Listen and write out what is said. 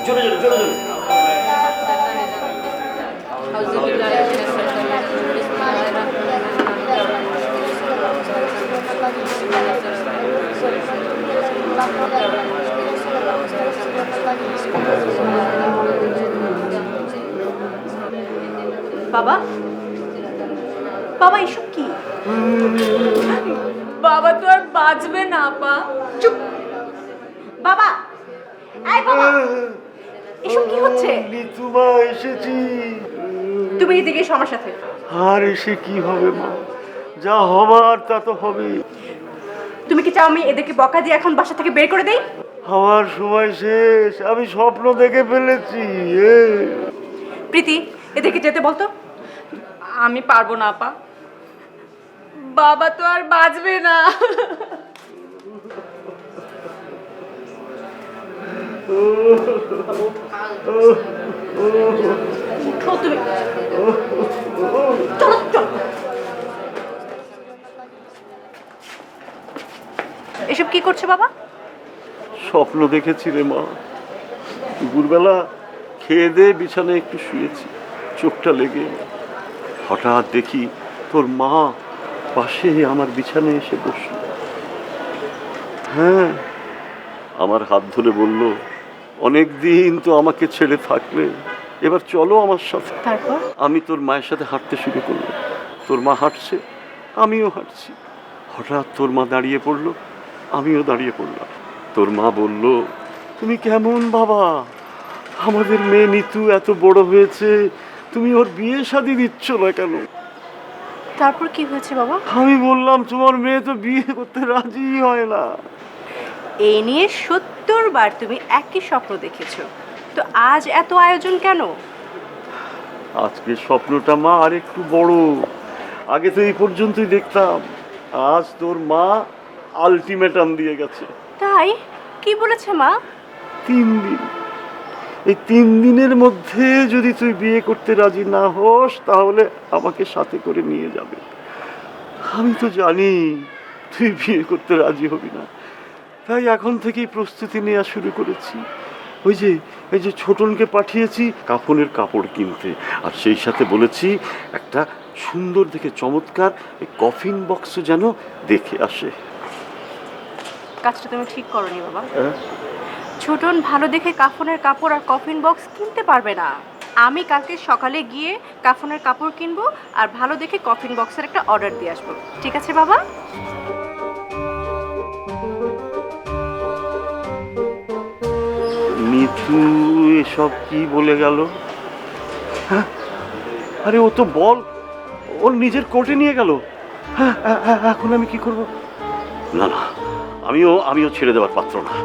জোরে জোরে জোরে জোরে। বাবা, বাবা এসব কি? বাবা তো আর বাঁচবে না আপা। চুপ বাবা, এই বাবা, এসব কি হচ্ছে? নিতু মা এসেছি। তুমি এদিকে এসো আমার সাথে। আর এসে কি হবে মা? যা হবার তা তো হবে। তুমি কি চাও আমি এদেরকে বকা দিয়ে এখন বাসা থেকে বের করে দেই? হওয়ার সময় শেষ, আমি স্বপ্ন দেখে ফেলেছি। প্রীতি, এদেরকে যেতে বলতো। আমি পারবো না আপা, বাবা তো আর বাঁচবে না। উঠো তুমি, চলো চলো। এসব কি করছো বাবা? স্বপ্ন দেখেছি রে মা। দুপুরবেলা খেয়ে দিয়ে বিছানায় একটু শুয়েছি, চোখটা লেগে হঠাৎ দেখি তোর মা পাশে আমার বিছানায় এসে বসল। হ্যাঁ, আমার হাত ধরে বলল, অনেক দিন তো আমাকে ছেড়ে থাকলে, এবার চলো আমার সাথে। তারপর আমি তোর মায়ের সাথে হাঁটতে শুরু করলাম। তোর মা হাঁটছে, আমিও হাঁটছি। হঠাৎ তোর মা দাঁড়িয়ে পড়লো, আমিও দাঁড়িয়ে পড়লাম। তোর মা বলল, তুমি কেমন বাবা? আমাদের মেয়ে নিতু এত বড় হয়েছে, তুমি ওর বিয়ে শাদী দিচ্ছ না কেন? তারপর কি হয়েছে বাবা? আমি বললাম, তোমার মেয়ে তো বিয়ে করতে রাজি হয় না। এই নিয়ে ৭০ বার তুমি একই স্বপ্ন দেখেছো, তো আজ এত আয়োজন কেন? আজকে স্বপ্নটা মা আর একটু বড়। আগে তো এই পর্যন্তই দেখতাম, আজ তোর মা আলটিমেটাম দিয়ে গেছে। তাই? কি বলেছে মা? 3 দিন। এই 3 দিনের মধ্যে যদি তুই বিয়ে করতে রাজি না হোস, তাহলে আমাকে সাথে করে নিয়ে যাবে। আমি তো জানি তুই বিয়ে করতে রাজি হবি না, তাই এখন থেকেই প্রস্তুতি নেওয়া শুরু করেছি। এই যে ছোটনকে পাঠিয়েছি কাফনের কাপড় কিনতে, আর সেই সাথে বলেছি একটা সুন্দর দেখে চমৎকার কফিন বক্স যেন দেখে আসে। কাজটা তুমি ঠিক করনি বাবা। ছোটন ভালো দেখে কাফনের কাপড় আর কফিন বক্স কিনতে পারবে না। আমি কালকে সকালে গিয়ে কাফনের কাপড় কিনবো আর ভালো দেখে কফিন বক্সের একটা অর্ডার দিয়ে আসবো। ঠিক আছে বাবা? নিতু এসব কি বলে গেল? হ্যাঁ, আরে ও তো বল ওর নিজের কোর্টে নিয়ে গেল। হ্যাঁ, এখন আমি কি করব? না না, আমিও ছেড়ে দেওয়ার পাত্র না।